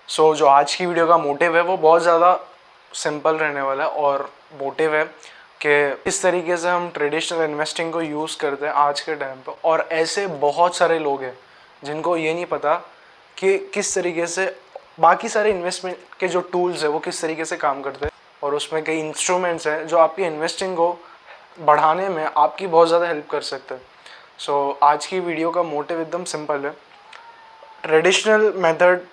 जो आज की वीडियो का मोटिव है वो बहुत ज़्यादा सिंपल रहने वाला है और मोटिव है कि इस तरीके से हम ट्रेडिशनल इन्वेस्टिंग को यूज़ करते हैं आज के टाइम पर। और ऐसे बहुत सारे लोग हैं जिनको ये नहीं पता कि किस तरीके से बाकी सारे इन्वेस्टमेंट के जो टूल्स है वो किस तरीके से काम करते हैं, और उसमें कई इंस्ट्रूमेंट्स हैं जो आपकी इन्वेस्टिंग को बढ़ाने में आपकी बहुत ज़्यादा हेल्प कर सकते हैं। आज की वीडियो का मोटिव एकदम सिंपल है। ट्रेडिशनल मेथड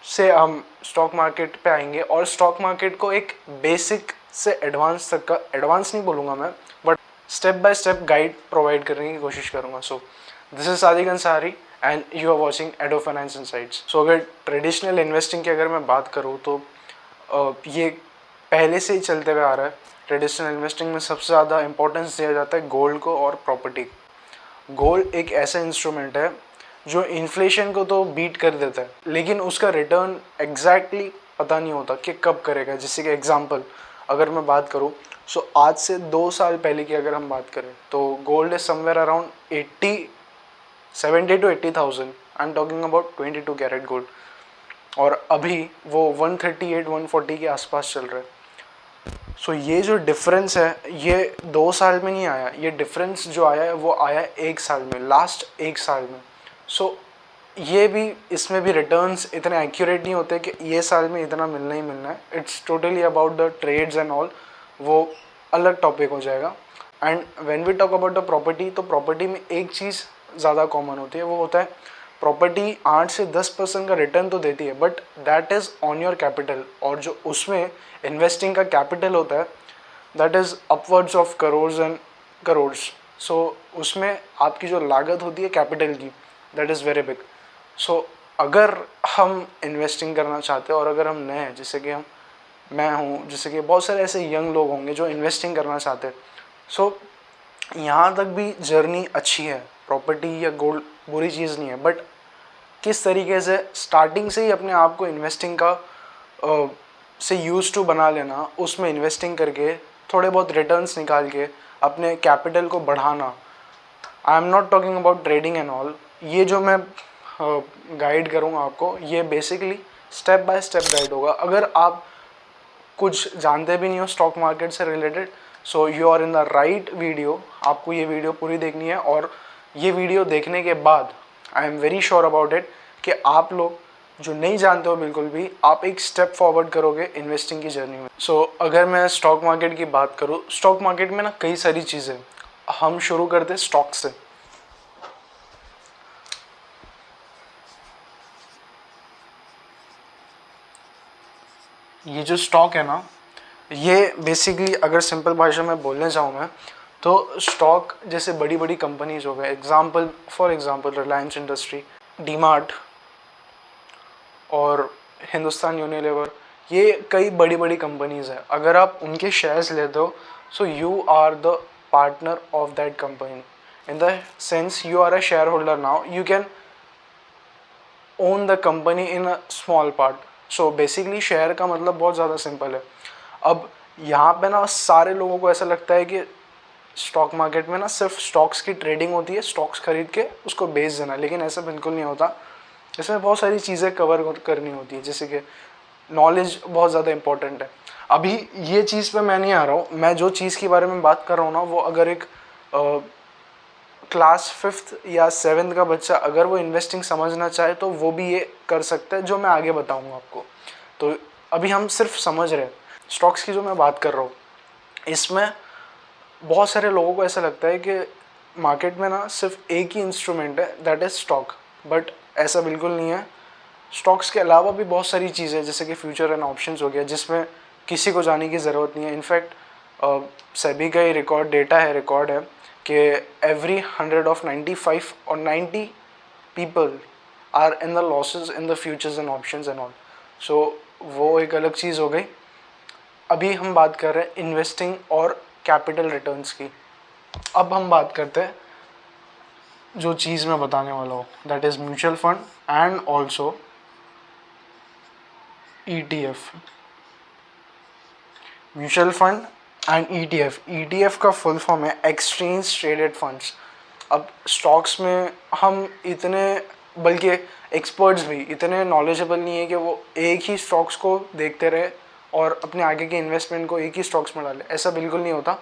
से हम स्टॉक मार्केट पे आएंगे और स्टॉक मार्केट को एक बेसिक से एडवांस तक का, एडवांस नहीं बोलूँगा मैं, but step by step guide provide करने की कोशिश करूँगा। This is Sadiq Ansari and you are watching Ado finance insights. अगर ट्रेडिशनल इन्वेस्टिंग की अगर मैं बात करूँ तो ये पहले से ही चलते हुए आ रहा है। ट्रेडिशनल इन्वेस्टिंग में सबसे ज़्यादा इंपॉर्टेंस दिया जाता है गोल्ड को और प्रॉपर्टी। गोल्ड एक ऐसा इंस्ट्रूमेंट है जो इन्फ्लेशन को तो बीट कर देता है, लेकिन उसका रिटर्न एग्जैक्टली पता नहीं होता कि कब करेगा। जैसे कि एग्जांपल अगर मैं बात करूँ, आज से 2 साल पहले की अगर हम बात करें तो gold is somewhere around 70 to 80,000। I am talking about 22 carat gold, और अभी वो 138 140 के आसपास चल रहा है। ये जो डिफरेंस है ये 2 साल में नहीं आया, ये डिफरेंस जो आया है वो आया है 1 साल में, लास्ट 1 साल में। ये भी, इसमें भी रिटर्न्स इतने एक्यूरेट नहीं होते कि ये साल में इतना मिलना ही मिलना है। It's totally about the trades and all, वो अलग टॉपिक हो जाएगा। And when we talk about the property, तो प्रॉपर्टी में एक चीज़ ज़्यादा कॉमन होती है, वो होता है प्रॉपर्टी 8 से 10% का रिटर्न तो देती है, but that is on your capital. और जो उसमें इन्वेस्टिंग का कैपिटल होता है that is upwards of crores and crores. उसमें आपकी जो लागत होती है कैपिटल की, दैट इज़ वेरी बिग। अगर हम इन्वेस्टिंग करना चाहते हैं और अगर हम नए हैं, जैसे कि मैं हूँ, जैसे कि बहुत सारे ऐसे यंग लोग होंगे जो इन्वेस्टिंग करना चाहते हैं, यहाँ तक भी जर्नी अच्छी है। प्रॉपर्टी या गोल्ड बुरी चीज़ नहीं है, बट किस तरीके से स्टार्टिंग से ही अपने आप को इन्वेस्टिंग का से यूज टू बना लेना, उसमें इन्वेस्टिंग करके थोड़े बहुत रिटर्न्स निकाल के अपने कैपिटल को बढ़ाना। I am not talking about trading and all. ये जो मैं गाइड करूँगा आपको, ये basically step by step guide होगा। अगर आप कुछ जानते भी नहीं हो स्टॉक मार्केट से related, you are in the right video. आपको ये वीडियो पूरी देखनी है, और ये वीडियो देखने के बाद I am very sure about it कि आप लोग जो नहीं जानते हो बिल्कुल भी, आप एक स्टेप फॉरवर्ड करोगे इन्वेस्टिंग की जर्नी में। अगर मैं स्टॉक मार्केट की बात करूँ, स्टॉक मार्केट में ना कई सारी चीज़ें। हम शुरू करते स्टॉक से। ये जो स्टॉक है ना, ये बेसिकली अगर सिंपल भाषा में बोलने जाऊँ मैं, तो स्टॉक जैसे बड़ी बड़ी कंपनीज हो गए, for example Reliance industry, DMart और हिंदुस्तान यूनिलीवर, ये कई बड़ी बड़ी कंपनीज हैं। अगर आप उनके शेयर्स लेते हो, you are the partner of that company, in the sense you are a shareholder now, you can own the company in a small part. Basically share का मतलब बहुत ज़्यादा सिंपल है। अब यहाँ पे ना सारे लोगों को ऐसा लगता है कि स्टॉक मार्केट में ना सिर्फ स्टॉक्स की ट्रेडिंग होती है, स्टॉक्स खरीद के उसको बेच देना, लेकिन ऐसा बिल्कुल नहीं होता। इसमें बहुत सारी चीज़ें कवर करनी होती है, जैसे कि नॉलेज बहुत ज़्यादा इंपॉर्टेंट है। अभी ये चीज़ पे मैं नहीं आ रहा हूँ, मैं जो चीज़ के बारे में बात कर रहा हूँ ना, वो अगर एक क्लास 5th या 7th का बच्चा अगर वो इन्वेस्टिंग समझना चाहे तो वो भी ये कर सकता है, जो मैं आगे बताऊंगा आपको। तो अभी हम सिर्फ समझ रहे हैं स्टॉक्स की जो मैं बात कर रहा हूँ। इसमें बहुत सारे लोगों को ऐसा लगता है कि मार्केट में ना सिर्फ एक ही इंस्ट्रूमेंट है, दैट इज़ स्टॉक, बट ऐसा बिल्कुल नहीं है। स्टॉक्स के अलावा भी बहुत सारी चीज़ें जैसे कि फ्यूचर एंड ऑप्शंस हो गया, जिसमें किसी को जाने की ज़रूरत नहीं है। इनफैक्ट सभी का ही रिकॉर्ड है कि एवरी 100 of 95 और 90 people are in the losses in the futures and options and all. वो एक अलग चीज़ हो गई। अभी हम बात कर रहे हैं इन्वेस्टिंग और कैपिटल रिटर्न्स की। अब हम बात करते हैं जो चीज़ मैं बताने वाला हूँ, that is mutual fund and also ETF। Mutual fund and ETF का फुल फॉर्म है एक्सचेंज ट्रेडेड फंड्स। अब स्टॉक्स में हम इतने, बल्कि एक्सपर्ट्स भी इतने नॉलेजेबल नहीं है कि वो एक ही स्टॉक्स को देखते रहे और अपने आगे के इन्वेस्टमेंट को एक ही स्टॉक्स में डाले, ऐसा बिल्कुल नहीं होता।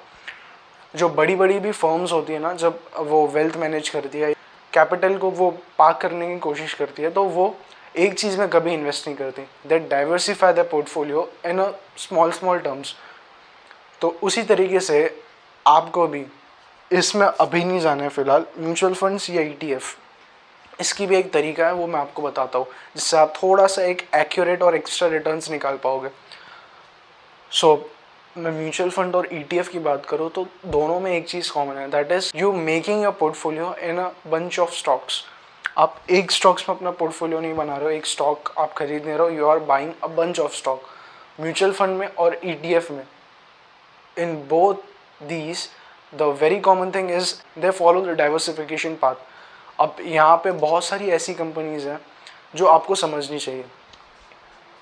जो बड़ी बड़ी भी फर्म्स होती है ना, जब वो वेल्थ मैनेज करती है, कैपिटल को वो पार्क करने की कोशिश करती है, तो वो एक चीज़ में कभी इन्वेस्ट नहीं करती। That diversify the portfolio in a small terms. तो उसी तरीके से आपको भी इसमें अभी नहीं जाना है फ़िलहाल, म्यूचुअल फंड्स या ETF, इसकी भी एक तरीका है, वो मैं आपको बताता हूँ, जिससे आप थोड़ा सा एक एक्यूरेट और एक्स्ट्रा रिटर्न्स निकाल पाओगे। मैं म्यूचुअल फंड और ETF की बात करूँ तो दोनों में एक चीज़ कॉमन है, that is you making your portfolio in a bunch of stocks. आप एक स्टॉक्स में अपना पोर्टफोलियो नहीं बना रहे हो, एक स्टॉक आप खरीद नहीं रहे हो, you are buying a bunch of stock. Mutual fund में और ETF में, in both these the very common thing is they follow the diversification path. अब यहाँ पे बहुत सारी ऐसी कंपनीज हैं जो आपको समझनी चाहिए।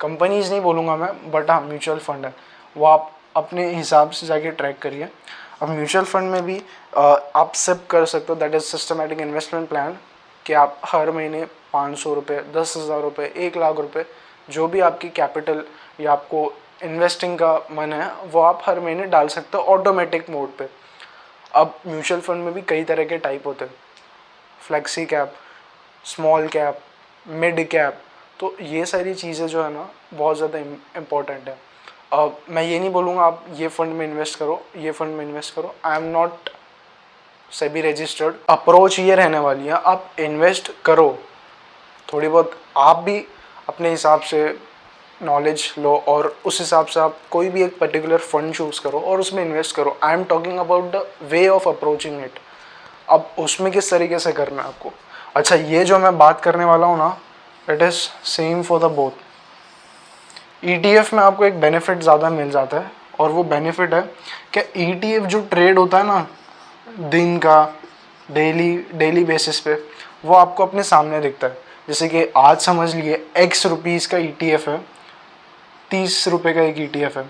कंपनीज नहीं बोलूँगा मैं, बट हाँ म्यूचुअल फंड है, वो आप अपने हिसाब से जाके ट्रैक करिए। अब म्यूचुअल फंड में भी आप सिप कर सकते हो, that is systematic investment plan, कि आप हर महीने 500 रुपये, 10,000 रुपये, 1 लाख रुपये, जो भी आपकी कैपिटल या आपको इन्वेस्टिंग का मन है, वो आप हर महीने डाल सकते हो ऑटोमेटिक मोड पे। अब म्यूचुअल फंड में भी कई तरह के टाइप होते हैं, flexi cap, small cap, mid cap. तो ये सारी चीज़ें जो है ना बहुत ज़्यादा इम्पोर्टेंट है। मैं ये नहीं बोलूँगा आप ये फंड में इन्वेस्ट करो, ये फंड में इन्वेस्ट करो। आई am not SEBI registered. Approach ये रहने वाली है, आप इन्वेस्ट करो, थोड़ी बहुत आप भी अपने हिसाब से नॉलेज लो और उस हिसाब से आप कोई भी एक पर्टिकुलर फंड चूज़ करो और उसमें इन्वेस्ट करो। आई am talking about the way of approaching it. अब उसमें किस तरीके से करना है आपको। अच्छा, ये जो मैं बात करने वाला हूँ ना, it is same for the both. ETF में आपको एक बेनिफिट ज़्यादा मिल जाता है, और वो बेनिफिट है कि ETF जो ट्रेड होता है ना दिन का, डेली बेसिस पे, वो आपको अपने सामने दिखता है। जैसे कि आज समझ लिए X रुपीज़ का ETF है, 30 रुपये का एक ETF है,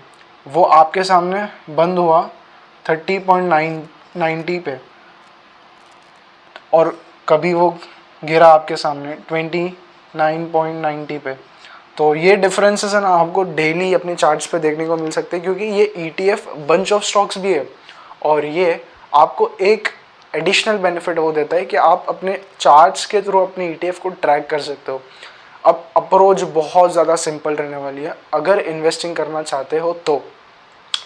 वो आपके सामने बंद हुआ 30.90 पे, और कभी वो गिरा आपके सामने 29.90 पे। तो ये डिफरेंसेस है ना आपको डेली अपने चार्ट्स पे देखने को मिल सकते हैं, क्योंकि ये ETF बंच ऑफ स्टॉक्स भी है, और ये आपको एक एडिशनल बेनिफिट वो देता है कि आप अपने चार्ट्स के थ्रू अपने ETF को ट्रैक कर सकते हो। अब अप्रोच बहुत ज़्यादा सिंपल रहने वाली है अगर इन्वेस्टिंग करना चाहते हो तो।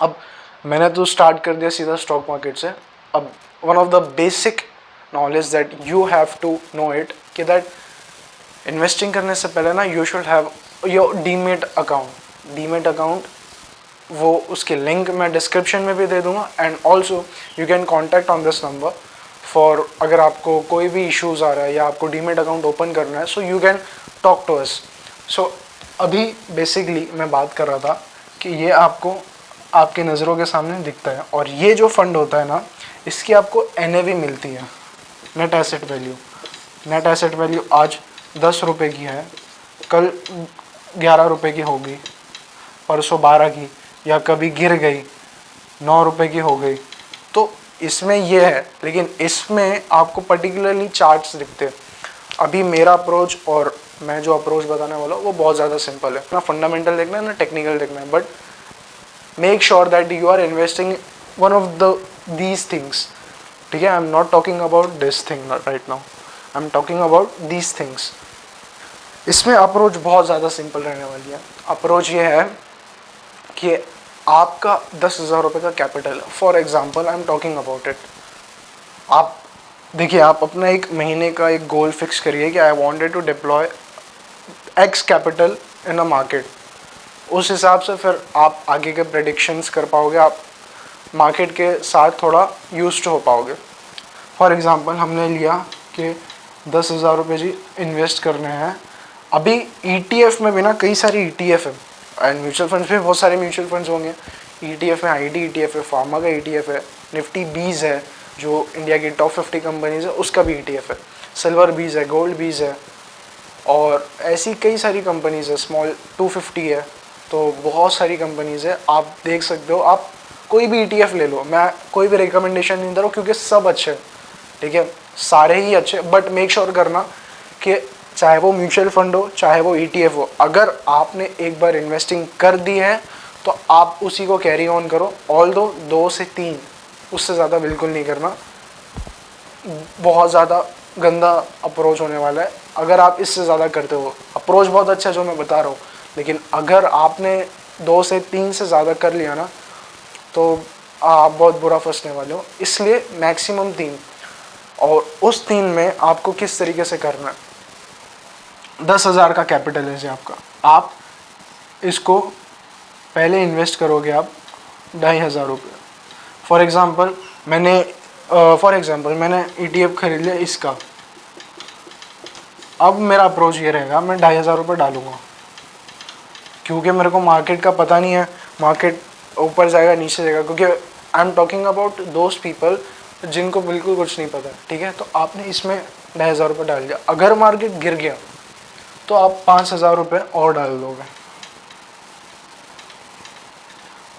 अब मैंने तो स्टार्ट कर दिया सीधा स्टॉक मार्केट से। अब one of the basic knowledge that you have to know it, कि दैट इन्वेस्टिंग करने से पहले ना you should have your demat account. वो उसके लिंक मैं डिस्क्रिप्शन में भी दे दूंगा, and also you can contact on this number for, अगर आपको कोई भी इश्यूज़ आ रहा है या आपको डीमेट अकाउंट ओपन करना है, so you can talk to us. So अभी बेसिकली मैं बात कर रहा था कि ये आपको आपकी नज़रों के सामने दिखता है, और ये जो फंड होता है ना, इसकी आपको NAV मिलती है, net asset value. Net asset value आज 10 रुपये की है, कल 11 रुपये की होगी, परसों 12 की, या कभी गिर गई 9 रुपये की हो गई। तो इसमें ये है, लेकिन इसमें आपको पर्टिकुलरली चार्ट्स दिखते हैं। अभी मेरा अप्रोच और मैं जो अप्रोच बताने वाला हूँ वो बहुत ज़्यादा सिंपल है, ना फंडामेंटल देखना है ना टेक्निकल देखना है, but make sure that you are investing one of these things. ठीक है, I am not talking about this thing right now, I am talking about these things. इसमें अप्रोच बहुत ज़्यादा सिंपल रहने वाली है। अप्रोच ये है कि आपका 10,000 रुपये का capital, for example I am talking about it. आप देखिए, आप अपना एक महीने का एक गोल फिक्स करिए कि I wanted to deploy X capital in a market. उस हिसाब से फिर आप आगे के प्रेडिक्शंस कर पाओगे, आप मार्केट के साथ थोड़ा यूज्ड हो पाओगे। फॉर एग्जांपल हमने लिया कि 10,000 रुपये जी इन्वेस्ट करने हैं। अभी ETF में भी ना कई सारी ETF है, एंड म्यूचुअल फंड्स में बहुत सारे म्यूचुअल फंड्स होंगे। ETF में IT ETF है, फार्मा का ETF है, निफ्टी 20 है जो इंडिया की टॉप 50 कंपनीज है, उसका भी ETF है, सिल्वर 20 है, गोल्ड 20 है, और ऐसी कई सारी कंपनीज है, स्मॉल 250 है। तो बहुत सारी कंपनीज है, आप देख सकते हो। आप कोई भी ETF ले लो, मैं कोई भी रिकमेंडेशन नहीं दे रहा हूँ, क्योंकि सब अच्छे हैं, ठीक है, सारे ही अच्छे, बट मेक श्योर करना कि चाहे वो म्यूचुअल फंड हो, चाहे वो ETF हो, अगर आपने एक बार इन्वेस्टिंग कर दी है तो आप उसी को कैरी ऑन करो। ऑल्दो 2 से 3, उससे ज़्यादा बिल्कुल नहीं करना, बहुत ज़्यादा गंदा अप्रोच होने वाला है अगर आप इससे ज़्यादा करते हो। अप्रोच बहुत अच्छा है जो मैं बता रहा हूँ, लेकिन अगर आपने 2 से 3 से ज़्यादा कर लिया ना तो आप बहुत बुरा फंसने वाले हो। इसलिए मैक्सिमम 3, और उस 3 में आपको किस तरीके से करना है। 10,000 का कैपिटल है जी आपका, आप इसको पहले इन्वेस्ट करोगे आप 2,500 रुपये। फॉर एग्ज़ाम्पल मैंने ETF खरीद लिया इसका। अब मेरा अप्रोच ये रहेगा, मैं 2,500 रुपये डालूँगा, क्योंकि मेरे को मार्केट का पता नहीं है, मार्केट ऊपर जाएगा नीचे जाएगा, क्योंकि आई am talking about those people जिनको बिल्कुल कुछ नहीं पता, ठीक है। तो आपने इसमें 2,500 रुपये डाल दिया, अगर मार्केट गिर गया तो आप 5,000 रुपये और डाल दोगे।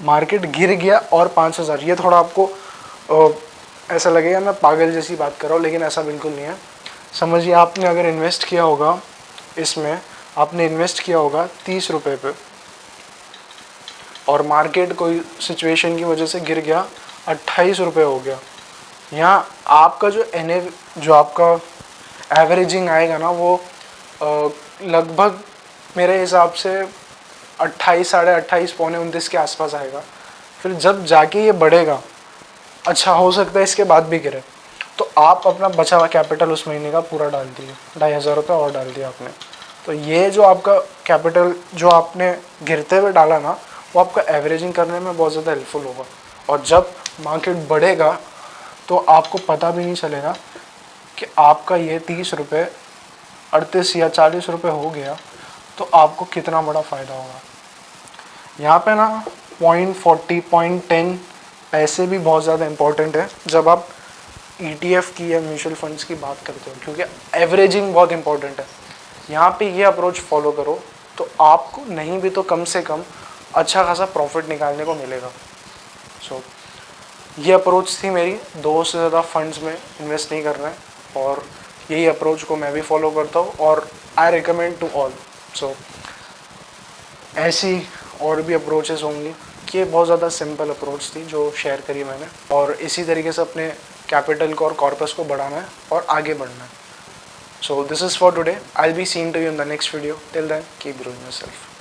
मार्केट गिर गया और 5,000, ये थोड़ा आपको ऐसा लगेगा मैं पागल जैसी बात कर रहा हूँ, लेकिन ऐसा बिल्कुल नहीं है। समझिए आपने अगर इन्वेस्ट किया होगा इसमें, आपने इन्वेस्ट किया होगा 30 रुपये पे, और मार्केट कोई सिचुएशन की वजह से गिर गया 28 रुपये हो गया। यहाँ आपका जो आपका एवरेजिंग आएगा ना वो लगभग मेरे हिसाब से 28, साढ़े 28, पौने 29 के आसपास आएगा। फिर जब जाके ये बढ़ेगा, अच्छा हो सकता है इसके बाद भी गिरे, तो आप अपना बचा हुआ कैपिटल उस महीने का पूरा डाल दिए, 2,500 रुपये और डाल दिया आपने। तो ये जो आपका कैपिटल जो आपने गिरते हुए डाला ना, वो आपका एवरेजिंग करने में बहुत ज़्यादा हेल्पफुल होगा। और जब मार्केट बढ़ेगा तो आपको पता भी नहीं चलेगा कि आपका ये 30 रुपये 38 या 40 रुपये हो गया, तो आपको कितना बड़ा फ़ायदा होगा। यहाँ पे ना 0.40, 0.10 पैसे भी बहुत ज़्यादा इम्पोर्टेंट है जब आप ETF की या म्यूचुअल फंड्स की बात करते हो, क्योंकि एवरेजिंग बहुत इंपॉर्टेंट है। यहाँ पे ये अप्रोच फॉलो करो तो आपको नहीं भी तो कम से कम अच्छा खासा प्रॉफिट निकालने को मिलेगा। सो ये अप्रोच थी मेरी, 2 से ज़्यादा फंड्स में इन्वेस्ट नहीं करना है, और यही अप्रोच को मैं भी फॉलो करता हूँ, और आई रिकमेंड टू ऑल। सो ऐसी और भी अप्रोचेस होंगी, ये बहुत ज़्यादा सिंपल अप्रोच थी जो शेयर करी मैंने, और इसी तरीके से अपने कैपिटल को और कॉर्पस को बढ़ाना है और आगे बढ़ना है। So this is for today, I will be seeing to you in the next video. Till then keep growing yourself.